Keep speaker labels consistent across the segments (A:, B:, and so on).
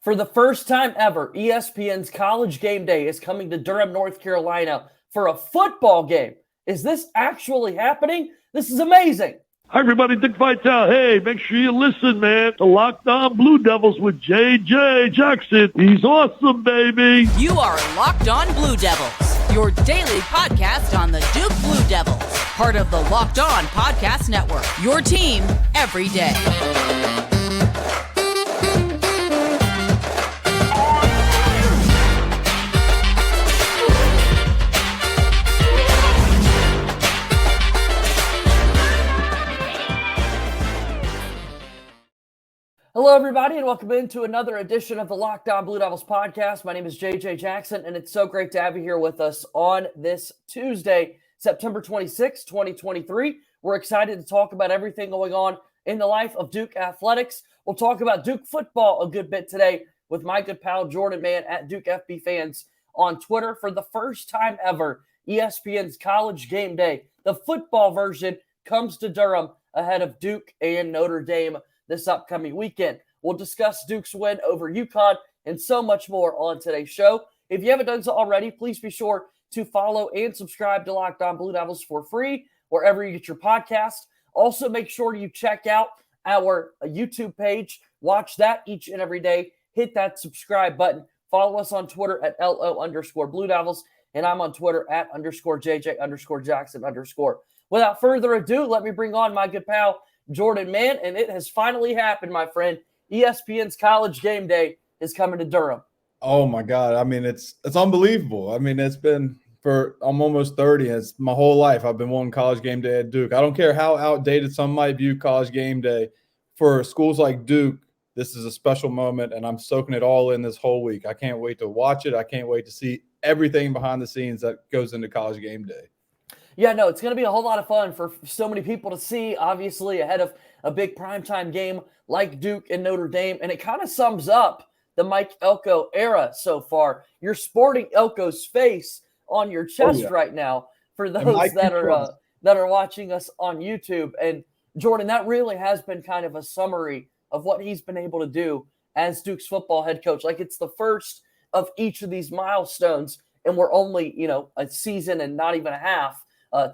A: For the first time ever, ESPN's College GameDay is coming to Durham, North Carolina for a football game. Is this actually happening? This is amazing.
B: Hi, everybody. Dick Vitale. Hey, make sure you listen, man, to Locked On Blue Devils with J.J. Jackson. He's awesome, baby.
C: You are Locked On Blue Devils, your daily podcast on the Duke Blue Devils, part of the Locked On Podcast Network, your team every day.
A: Hello, everybody, and welcome into another edition of the Locked On Blue Devils podcast. My name is J.J. Jackson, and it's so great to have you here with us on this Tuesday, September 26, 2023. We're excited to talk about everything going on in the life of Duke athletics. We'll talk about Duke football a good bit today with my good pal Jordan Mann at Duke FB Fans on Twitter. For the first time ever, ESPN's College GameDay, the football version, comes to Durham ahead of Duke and Notre Dame this upcoming weekend. We'll discuss Duke's win over UConn and so much more on today's show. If you haven't done so already, please be sure to follow and subscribe to Locked On Blue Devils for free wherever you get your podcast. Also, make sure you check out our YouTube page. Watch that each and every day. Hit that subscribe button. Follow us on Twitter at LO_Blue Devils, and I'm on Twitter at _JJ_Jackson_. Without further ado, let me bring on my good pal Jordan Mann, and it has finally happened, my friend. ESPN's College GameDay is coming to Durham.
D: Oh my God! I mean, it's unbelievable. I mean, it's been I'm almost 30. It's my whole life I've been wanting College GameDay at Duke. I don't care how outdated some might view College GameDay. For schools like Duke, this is a special moment, and I'm soaking it all in this whole week. I can't wait to watch it. I can't wait to see everything behind the scenes that goes into College GameDay.
A: Yeah, no, it's going to be a whole lot of fun for so many people to see, obviously, ahead of a big primetime game like Duke and Notre Dame. And it kind of sums up the Mike Elko era so far. You're sporting Elko's face on your chest right now for those that are watching us on YouTube. And, Jordan, that really has been kind of a summary of what he's been able to do as Duke's football head coach. Like, it's the first of each of these milestones, and we're only, a season and not even a half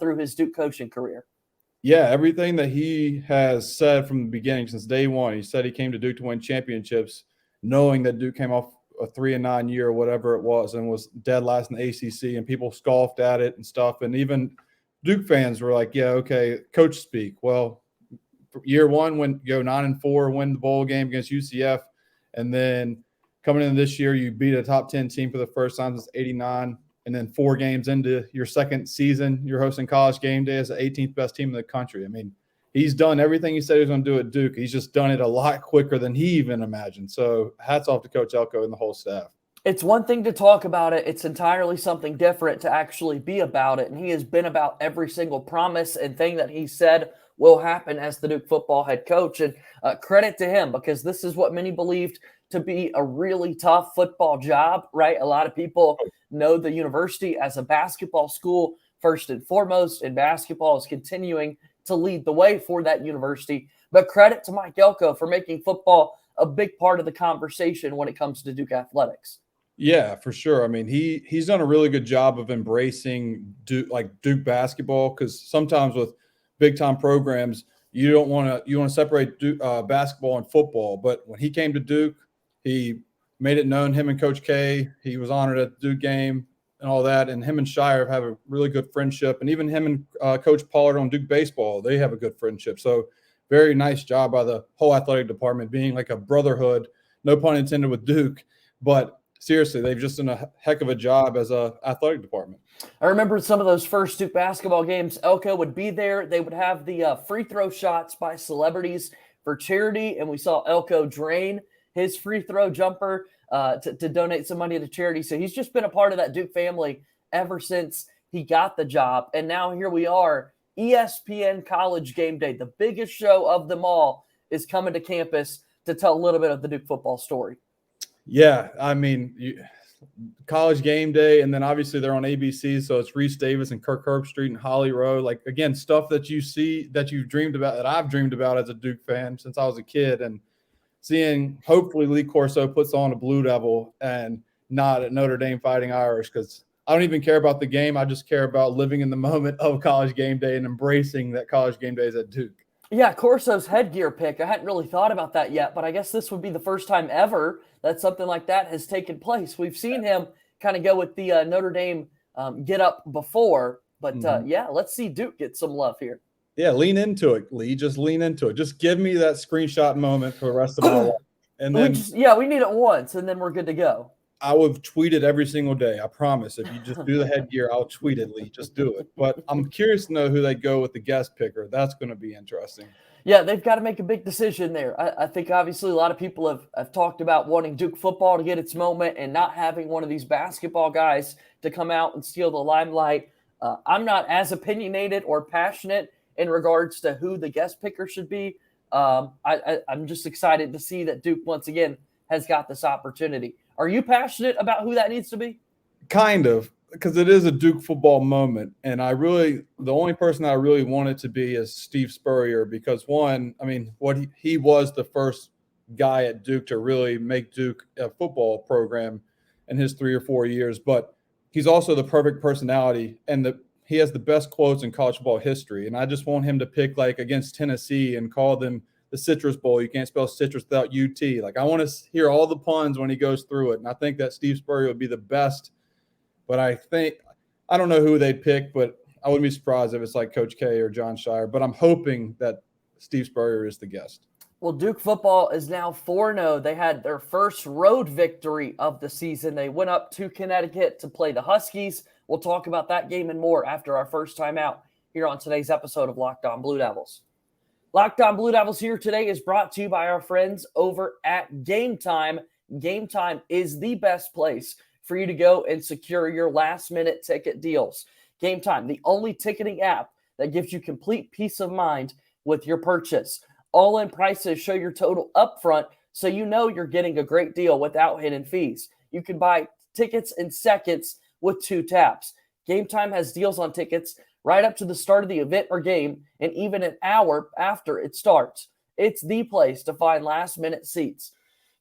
A: through his Duke coaching career.
D: Yeah, everything that he has said from the beginning, since day one. He said he came to Duke to win championships, knowing that Duke came off a 3-9 year or whatever it was and was dead last in the ACC, and people scoffed at it and stuff. And even Duke fans were like, yeah, okay, coach speak. Well, year one, when you go 9-4, win the bowl game against UCF, and then coming in this year, you beat a top 10 team for the first time since '89. And then 4 games into your second season, you're hosting College GameDay as the 18th best team in the country. I mean, he's done everything he said he was going to do at Duke. He's just done it a lot quicker than he even imagined. So hats off to Coach Elko and the whole staff.
A: It's one thing to talk about it. It's entirely something different to actually be about it. And he has been about every single promise and thing that he said will happen as the Duke football head coach. And credit to him, because this is what many believed to be a really tough football job, right? A lot of people know the university as a basketball school first and foremost, and basketball is continuing to lead the way for that university. But credit to Mike Elko for making football a big part of the conversation when it comes to Duke athletics.
D: Yeah, for sure. I mean, he's done a really good job of embracing Duke basketball, because sometimes with big time programs, you want to separate Duke, basketball and football. But when he came to Duke, he made it known, him and Coach K, he was honored at the Duke game and all that. And him and Shire have a really good friendship. And even him and Coach Pollard on Duke baseball, they have a good friendship. So very nice job by the whole athletic department, being like a brotherhood, no pun intended, with Duke. But seriously, they've just done a heck of a job as a athletic department.
A: I remember some of those first Duke basketball games. Elko would be there. They would have the free throw shots by celebrities for charity. And we saw Elko drain his free throw jumper to donate some money to charity. So he's just been a part of that Duke family ever since he got the job. And now here we are, ESPN College GameDay, the biggest show of them all, is coming to campus to tell a little bit of the Duke football story.
D: Yeah, I mean, College GameDay, and then obviously they're on ABC, so it's Reese Davis and Kirk Herbstreit and Holly Rowe. Like, again, stuff that you see, that you've dreamed about, that I've dreamed about as a Duke fan since I was a kid. And seeing hopefully Lee Corso puts on a Blue Devil and not at Notre Dame Fighting Irish, because I don't even care about the game. I just care about living in the moment of College Game Day and embracing that College Game Day is at Duke.
A: Yeah, Corso's headgear pick. I hadn't really thought about that yet, but I guess this would be the first time ever that something like that has taken place. We've seen him kind of go with the Notre Dame get up before, but yeah, let's see Duke get some love here.
D: Yeah, lean into it, Lee. Just lean into it. Just give me that screenshot moment for the rest of my life. And then
A: we need it once, and then we're good to go.
D: I would tweet it every single day. I promise. If you just do the headgear, I'll tweet it, Lee. Just do it. But I'm curious to know who they go with the guest picker. That's going to be interesting.
A: Yeah, they've got to make a big decision there. I think obviously a lot of people have talked about wanting Duke football to get its moment and not having one of these basketball guys to come out and steal the limelight. I'm not as opinionated or passionate in regards to who the guest picker should be. I'm just excited to see that Duke once again has got this opportunity. Are you passionate about who that needs to be?
D: Kind of, because it is a Duke football moment. And the only person I really want it to be is Steve Spurrier, because he was the first guy at Duke to really make Duke a football program in his 3 or 4 years. But he's also the perfect personality, and he has the best quotes in college football history. And I just want him to pick like against Tennessee and call them the Citrus Bowl. You can't spell citrus without UT. Like, I want to hear all the puns when he goes through it. And I think that Steve Spurrier would be the best. But I don't know who they'd pick, but I wouldn't be surprised if it's like Coach K or John Shire. But I'm hoping that Steve Spurrier is the guest.
A: Well, Duke football is now 4-0. They had their first road victory of the season. They went up to Connecticut to play the Huskies. We'll talk about that game and more after our first time out here on today's episode of Locked On Blue Devils. Locked On Blue Devils here today is brought to you by our friends over at Gametime. Gametime is the best place for you to go and secure your last-minute ticket deals. Gametime, the only ticketing app that gives you complete peace of mind with your purchase. All-in prices show your total upfront, so you know you're getting a great deal without hidden fees. You can buy tickets in seconds with 2 taps. Gametime has deals on tickets right up to the start of the event or game, and even an hour after it starts. It's the place to find last-minute seats.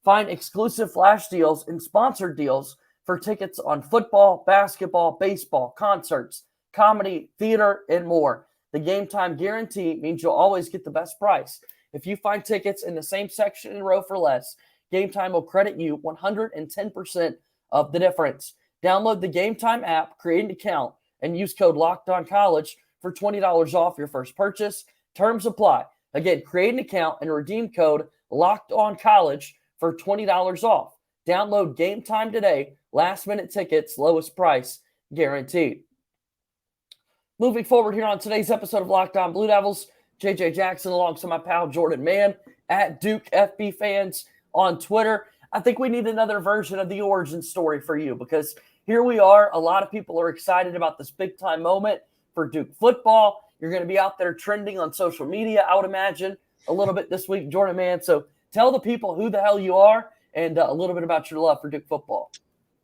A: Find exclusive flash deals and sponsored deals for tickets on football, basketball, baseball, concerts, comedy, theater, and more. The Gametime guarantee means you'll always get the best price. If you find tickets in the same section and row for less, Gametime will credit you 110% of the difference. Download the Gametime app, create an account, and use code LOCKEDONCollege for $20 off your first purchase. Terms apply. Again, create an account and redeem code LOCKEDONCollege for $20 off. Download Gametime today. Last-minute tickets, lowest price, guaranteed. Moving forward here on today's episode of Locked On Blue Devils, JJ Jackson alongside my pal Jordan Mann at Duke FB Fans on Twitter. I think we need another version of the origin story for you, because here we are. A lot of people are excited about this big-time moment for Duke football. You're going to be out there trending on social media, I would imagine, a little bit this week, Jordan Mann. So tell the people who the hell you are and a little bit about your love for Duke football.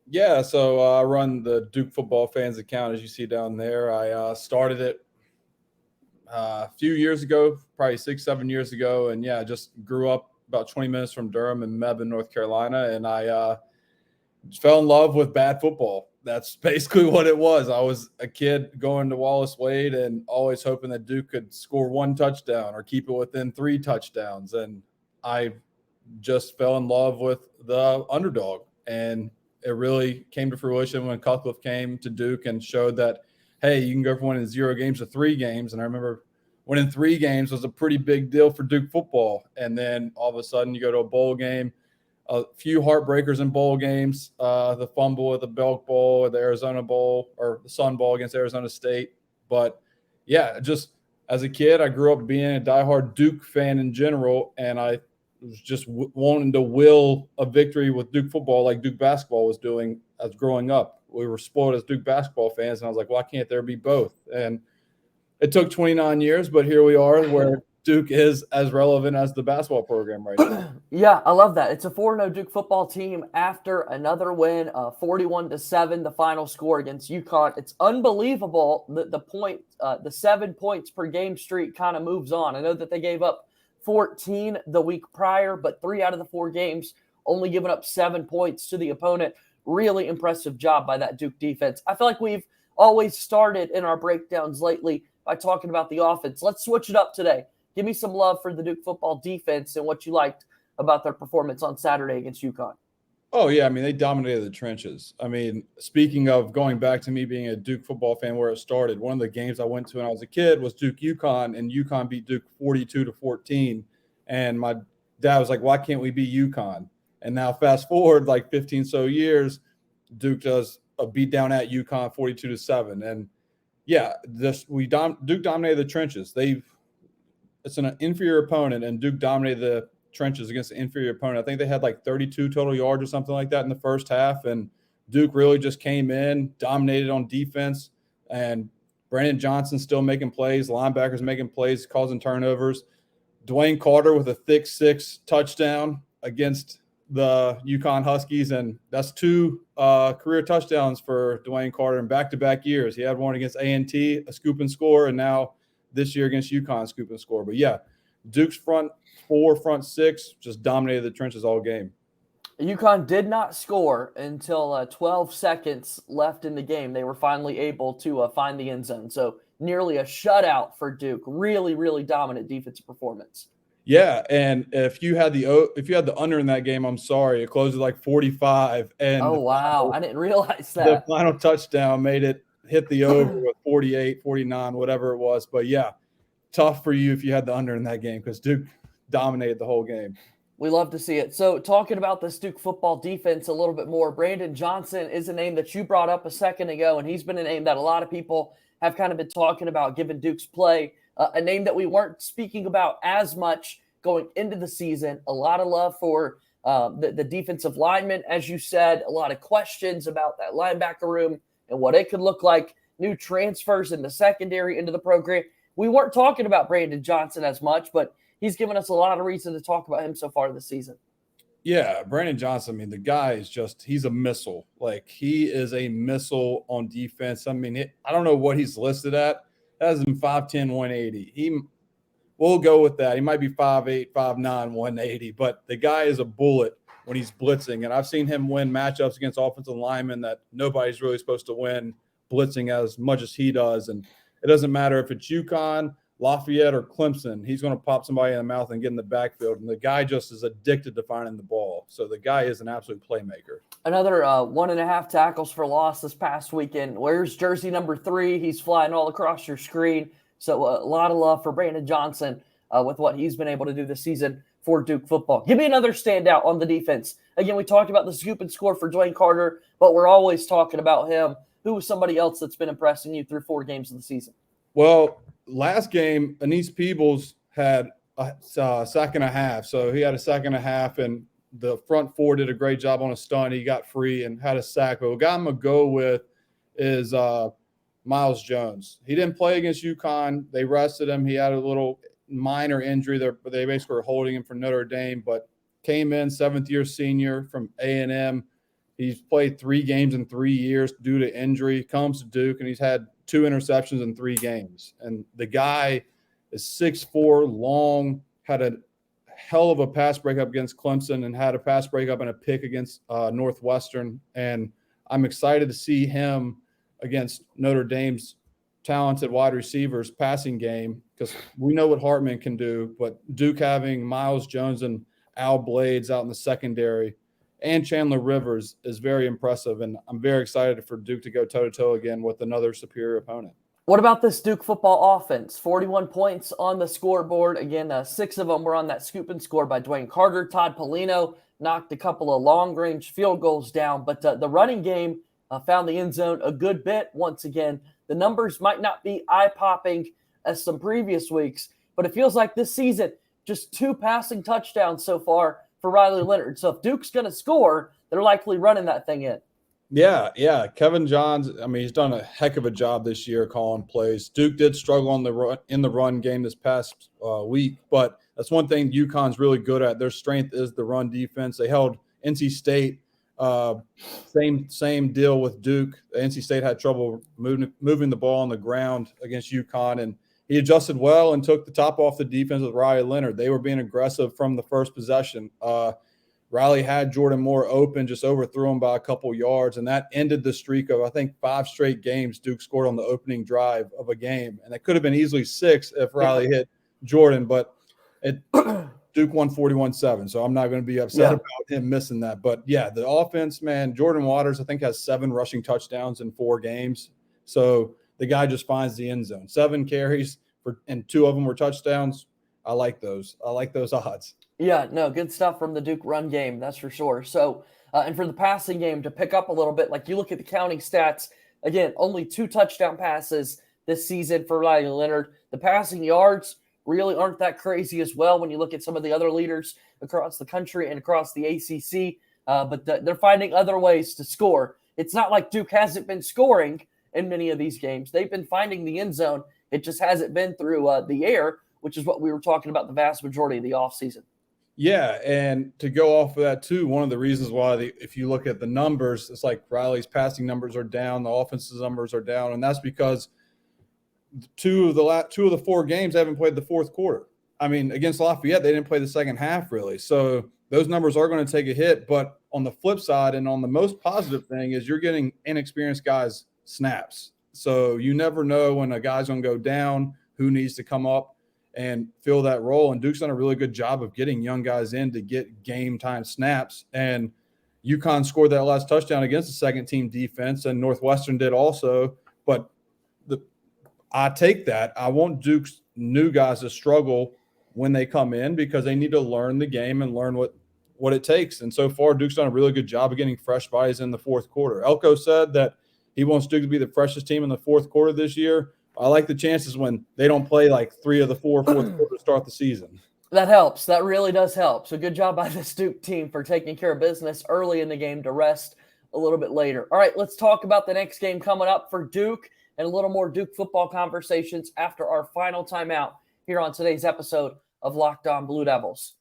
D: Yeah, so I run the Duke Football Fans account, as you see down there. I started it a few years ago, probably 6-7 years ago, and yeah, just grew up about 20 minutes from Durham and Mebane, North Carolina, and I fell in love with bad football. That's basically what it was. I was a kid going to Wallace Wade and always hoping that Duke could score 1 touchdown or keep it within 3 touchdowns, and I just fell in love with the underdog, and it really came to fruition when Cutcliffe came to Duke and showed that, hey, you can go from winning 0 games to 3 games. And I remember winning 3 games was a pretty big deal for Duke football. And then all of a sudden you go to a bowl game, a few heartbreakers in bowl games, the fumble at the Belk Bowl or the Arizona Bowl or the Sun Bowl against Arizona State. But, yeah, just as a kid, I grew up being a diehard Duke fan in general, and I was just wanting to will a victory with Duke football like Duke basketball was doing as growing up. We were spoiled as Duke basketball fans, and I was like, why can't there be both? And it took 29 years, but here we are where Duke is as relevant as the basketball program right now.
A: Yeah, I love that. It's a 4-0 Duke football team after another win, 41-7, the final score against UConn. It's unbelievable that the 7 points per game streak kind of moves on. I know that they gave up 14 the week prior, but 3 out of the 4 games only giving up 7 points to the opponent. Really impressive job by that Duke defense. I feel like we've always started in our breakdowns lately by talking about the offense. Let's switch it up today. Give me some love for the Duke football defense and what you liked about their performance on Saturday against UConn.
D: Oh, yeah. I mean, they dominated the trenches. I mean, speaking of going back to me being a Duke football fan where it started, one of the games I went to when I was a kid was Duke-UConn, and UConn beat Duke 42-14. And my dad was like, why can't we beat UConn? And now fast forward like 15 so years, Duke does a beat down at UConn 42-7. And yeah, Duke dominated the trenches. It's an inferior opponent, and Duke dominated the trenches against an inferior opponent. I think they had like 32 total yards or something like that in the first half, and Duke really just came in, dominated on defense, and Brandon Johnson still making plays, linebackers making plays, causing turnovers. Dwayne Carter with a thick 6 touchdown against the UConn Huskies, and that's 2 career touchdowns for Dwayne Carter in back-to-back years. He had one against A&T, a scoop and score, and now this year against UConn, scoop and score. But yeah, Duke's front 4, front 6 just dominated the trenches all game.
A: UConn did not score until 12 seconds left in the game. They were finally able to find the end zone. So nearly a shutout for Duke. Really, really dominant defensive performance.
D: Yeah, and if you had the under in that game, I'm sorry, it closed at like 45. And
A: oh wow, I didn't realize that.
D: The final touchdown made it hit the over with 48, 49, whatever it was. But yeah, tough for you if you had the under in that game because Duke dominated the whole game.
A: We love to see it. So talking about this Duke football defense a little bit more, Brandon Johnson is a name that you brought up a second ago, and he's been a name that a lot of people have kind of been talking about given Duke's play. A name that we weren't speaking about as much going into the season. A lot of love for the defensive linemen, as you said. A lot of questions about that linebacker room and what it could look like. New transfers in the secondary into the program. We weren't talking about Brandon Johnson as much, but he's given us a lot of reason to talk about him so far this season.
D: Yeah, Brandon Johnson, I mean, the guy is he's a missile. Like, he is a missile on defense. I mean, I don't know what he's listed at. That has him 5'10", 180. We'll go with that. He might be 5'8", 5'9", 180, but the guy is a bullet when he's blitzing. And I've seen him win matchups against offensive linemen that nobody's really supposed to win blitzing as much as he does. And it doesn't matter if it's UConn, Lafayette, or Clemson. He's going to pop somebody in the mouth and get in the backfield. And the guy just is addicted to finding the ball. So the guy is an absolute playmaker.
A: Another 1.5 tackles for loss this past weekend. Where's jersey number 3? He's flying all across your screen. So a lot of love for Brandon Johnson with what he's been able to do this season for Duke football. Give me another standout on the defense. Again, we talked about the scoop and score for Dwayne Carter, but we're always talking about him. Who was somebody else that's been impressing you through 4 games of the season?
D: Well, last game, Anise Peebles had a sack and a half. So he had a sack and a half, and the front 4 did a great job on a stunt. He got free and had a sack. But what guy I'm going to go with is Miles Jones. He didn't play against UConn. They rested him. He had a little minor injury there, but they basically were holding him for Notre Dame, but came in, 7th-year senior from A&M. He's played 3 games in 3 years due to injury, comes to Duke, and he's had 2 interceptions in 3 games. And the guy is 6'4", long, had a hell of a pass breakup against Clemson and had a pass breakup and a pick against Northwestern. And I'm excited to see him against Notre Dame's talented wide receivers passing game because we know what Hartman can do, but Duke having Miles Jones and Al Blades out in the secondary and Chandler Rivers is very impressive, and I'm very excited for Duke to go toe-to-toe again with another superior opponent.
A: What about this Duke football offense? 41 points on the scoreboard. Again, 6 of them were on that scoop and score by Dwayne Carter. Todd Polino knocked a couple of long-range field goals down, but the running game found the end zone a good bit. Once again, the numbers might not be eye-popping as some previous weeks, but it feels like this season, just 2 passing touchdowns so far for Riley Leonard. So if Duke's going to score, they're likely running that thing in.
D: Yeah. Kevin Johns, I mean, he's done a heck of a job this year calling plays. Duke did struggle in the run game this past week, but that's one thing UConn's really good at. Their strength is the run defense. They held NC State. Same deal with Duke. NC State had trouble moving the ball on the ground against UConn, and he adjusted well and took the top off the defense with Riley Leonard. They were being aggressive from the first possession. Riley had Jordan Moore open, just overthrew him by a couple yards, and that ended the streak of, I think, 5 straight games Duke scored on the opening drive of a game. And it could have been easily 6 if Riley hit Jordan, but Duke won 41-7, so I'm not going to be upset about him missing that. But, yeah, the offense, man, Jordan Waters, I think, has 7 rushing touchdowns in 4 games. So the guy just finds the end zone. 7 carries, and 2 of them were touchdowns. I like those. I like those odds.
A: Yeah, no, good stuff from the Duke run game, that's for sure. So, and for the passing game, to pick up a little bit, like you look at the counting stats, again, only 2 touchdown passes this season for Riley Leonard. The passing yards really aren't that crazy as well when you look at some of the other leaders across the country and across the ACC, but they're finding other ways to score. It's not like Duke hasn't been scoring in many of these games. They've been finding the end zone. It just hasn't been through the air, which is what we were talking about the vast majority of the offseason.
D: Yeah, and to go off of that too, one of the reasons why, if you look at the numbers, it's like Riley's passing numbers are down, the offensive numbers are down, and that's because 2 of the 4 games haven't played the fourth quarter. I mean, against Lafayette, they didn't play the second half really, so those numbers are going to take a hit. But on the flip side, and on the most positive thing, is you're getting inexperienced guys snaps. So you never know when a guy's going to go down, who needs to come up and fill that role. And Duke's done a really good job of getting young guys in to get game time snaps. And UConn scored that last touchdown against the second team defense, and Northwestern did also. But I take that. I want Duke's new guys to struggle when they come in, because they need to learn the game and learn what it takes. And so far, Duke's done a really good job of getting fresh bodies in the fourth quarter. Elko said that he wants Duke to be the freshest team in the fourth quarter this year. I like the chances when they don't play like 3 of the 4 fourth quarter to start the season.
A: That helps. That really does help. So good job by this Duke team for taking care of business early in the game to rest a little bit later. All right, let's talk about the next game coming up for Duke and a little more Duke football conversations after our final timeout here on today's episode of Locked On Blue Devils.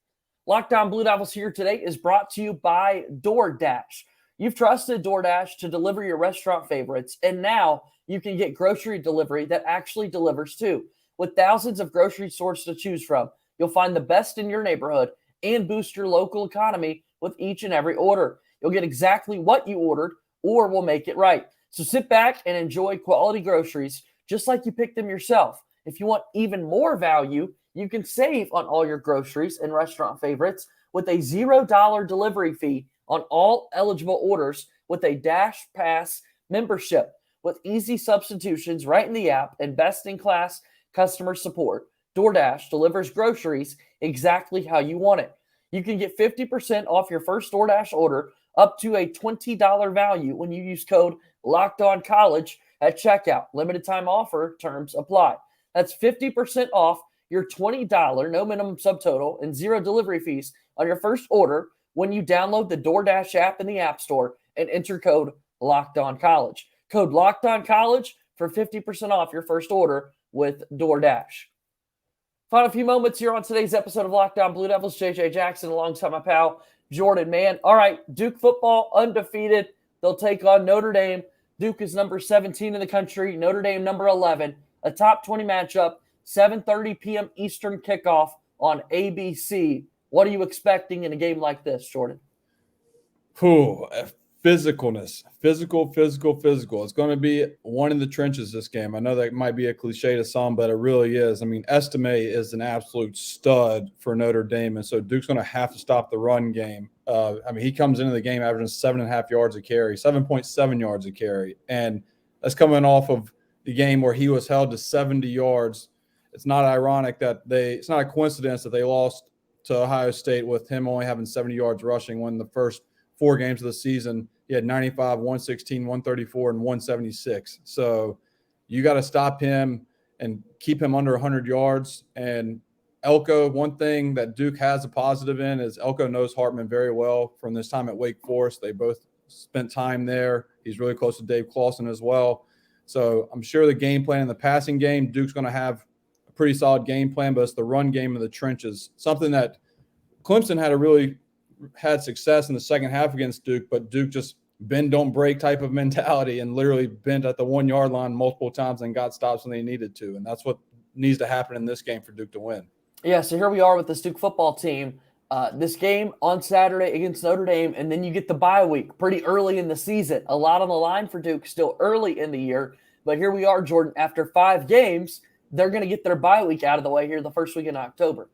A: Locked On Blue Devils here today is brought to you by DoorDash. You've trusted DoorDash to deliver your restaurant favorites, and now you can get grocery delivery that actually delivers too. With thousands of grocery stores to choose from, you'll find the best in your neighborhood and boost your local economy with each and every order. You'll get exactly what you ordered, or we'll make it right. So sit back and enjoy quality groceries just like you picked them yourself. If you want even more value, you can save on all your groceries and restaurant favorites with a $0 delivery fee on all eligible orders with a Dash Pass membership. With easy substitutions right in the app and best-in-class customer support, DoorDash delivers groceries exactly how you want it. You can get 50% off your first DoorDash order up to a $20 value when you use code LOCKEDONCOLLEGE at checkout. Limited time offer, terms apply. That's 50% off your $20, no minimum subtotal, and 0 delivery fees on your first order when you download the DoorDash app in the App Store and enter code LOCKEDONCOLLEGE. Code LOCKEDONCOLLEGE for 50% off your first order with DoorDash. Final few moments here on today's episode of Locked On Blue Devils. JJ Jackson alongside my pal Jordan Mann. All right, Duke football undefeated. They'll take on Notre Dame. Duke is number 17 in the country. Notre Dame number 11. A top 20 matchup. 7:30 p.m. Eastern kickoff on ABC. What are you expecting in a game like this, Jordan?
D: Physicalness. Physical. It's going to be one in the trenches this game. I know that might be a cliche to some, but it really is. I mean, Estime is an absolute stud for Notre Dame, and so Duke's going to have to stop the run game. He comes into the game averaging 7.5 yards a carry, 7.7 yards a carry, and that's coming off of the game where he was held to 70 yards. It's not ironic that it's not a coincidence that they lost to Ohio State with him only having 70 yards rushing when the first 4 games of the season he had 95, 116, 134, and 176. So you got to stop him and keep him under 100 yards. And Elko, one thing that Duke has a positive in is Elko knows Hartman very well from this time at Wake Forest. They both spent time there. He's really close to Dave Clawson as well. So I'm sure the game plan in the passing game, Duke's going to have a pretty solid game plan, but it's the run game of the trenches, something that Clemson had success in the second half against Duke, but Duke just bend, don't break type of mentality and literally bent at the 1 yard line multiple times and got stops when they needed to. And that's what needs to happen in this game for Duke to win.
A: Yeah, so here we are with this Duke football team. This game on Saturday against Notre Dame, and then you get the bye week pretty early in the season. A lot on the line for Duke still early in the year. But here we are, Jordan. After 5 games, they're going to get their bye week out of the way here the first week in October.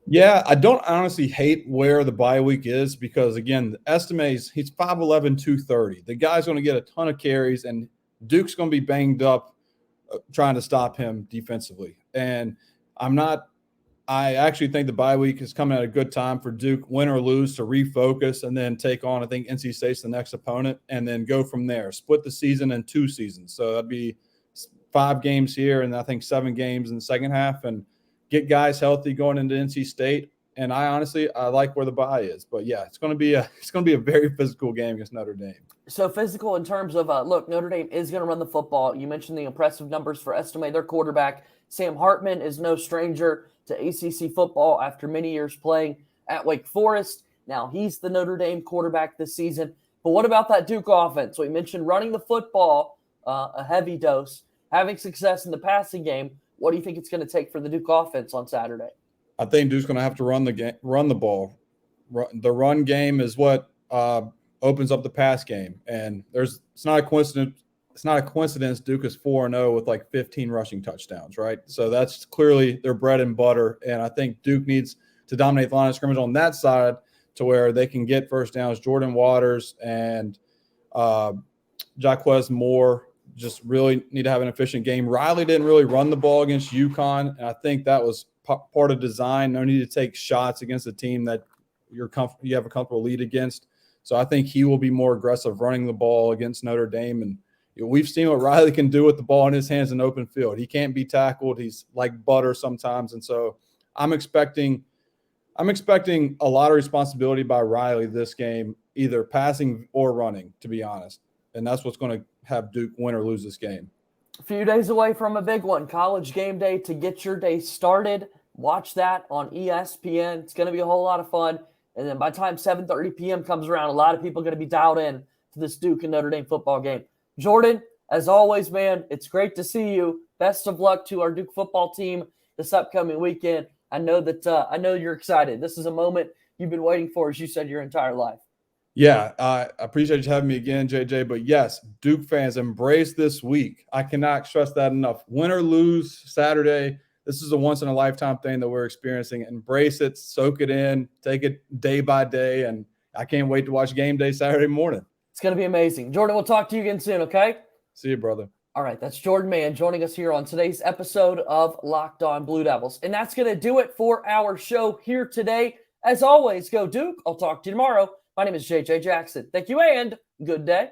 D: Yeah, I don't honestly hate where the bye week is because, again, the estimates, he's 5'11", 230. The guy's going to get a ton of carries, and Duke's going to be banged up trying to stop him defensively. And I actually think the bye week is coming at a good time for Duke, win or lose, to refocus and then take on, I think, NC State's the next opponent, and then go from there. Split the season in 2 seasons. So that'd be 5 games here and I think 7 games in the second half, and get guys healthy going into NC State. And I like where the bye is. But yeah, it's going to be a very physical game against Notre Dame.
A: So physical in terms of look, Notre Dame is going to run the football. You mentioned the impressive numbers for Estime, their quarterback. Sam Hartman is no stranger to ACC football after many years playing at Wake Forest. Now he's the Notre Dame quarterback this season. But what about that Duke offense? We mentioned running the football, a heavy dose, having success in the passing game. What do you think it's going to take for the Duke offense on Saturday?
D: I think Duke's going to have to run the ball. The run game is what opens up the pass game, and it's not a coincidence. It's not a coincidence Duke is 4-0 with like 15 rushing touchdowns, right? So that's clearly their bread and butter, and I think Duke needs to dominate the line of scrimmage on that side to where they can get first downs. Jordan Waters and Jaquez Moore just really need to have an efficient game. Riley didn't really run the ball against UConn, and I think that was part of design. No need to take shots against a team that you have a comfortable lead against. So I think he will be more aggressive running the ball against Notre Dame, and we've seen what Riley can do with the ball in his hands in open field. He can't be tackled. He's like butter sometimes. And so I'm expecting a lot of responsibility by Riley this game, either passing or running, to be honest. And that's what's going to have Duke win or lose this game.
A: A few days away from a big one, College Game Day, to get your day started. Watch that on ESPN. It's going to be a whole lot of fun. And then by the time 7:30 p.m. comes around, a lot of people are going to be dialed in to this Duke and Notre Dame football game. Jordan, as always, man, it's great to see you. Best of luck to our Duke football team this upcoming weekend. I know you're excited. This is a moment you've been waiting for, as you said, your entire life.
D: Yeah, I appreciate you having me again, JJ. But yes, Duke fans, embrace this week. I cannot stress that enough. Win or lose Saturday, this is a once-in-a-lifetime thing that we're experiencing. Embrace it, soak it in, take it day by day, and I can't wait to watch Game Day Saturday morning.
A: It's going to be amazing. Jordan, we'll talk to you again soon, okay?
D: See you, brother.
A: All right, that's Jordan Mann joining us here on today's episode of Locked On Blue Devils. And that's going to do it for our show here today. As always, go Duke. I'll talk to you tomorrow. My name is JJ Jackson. Thank you and good day.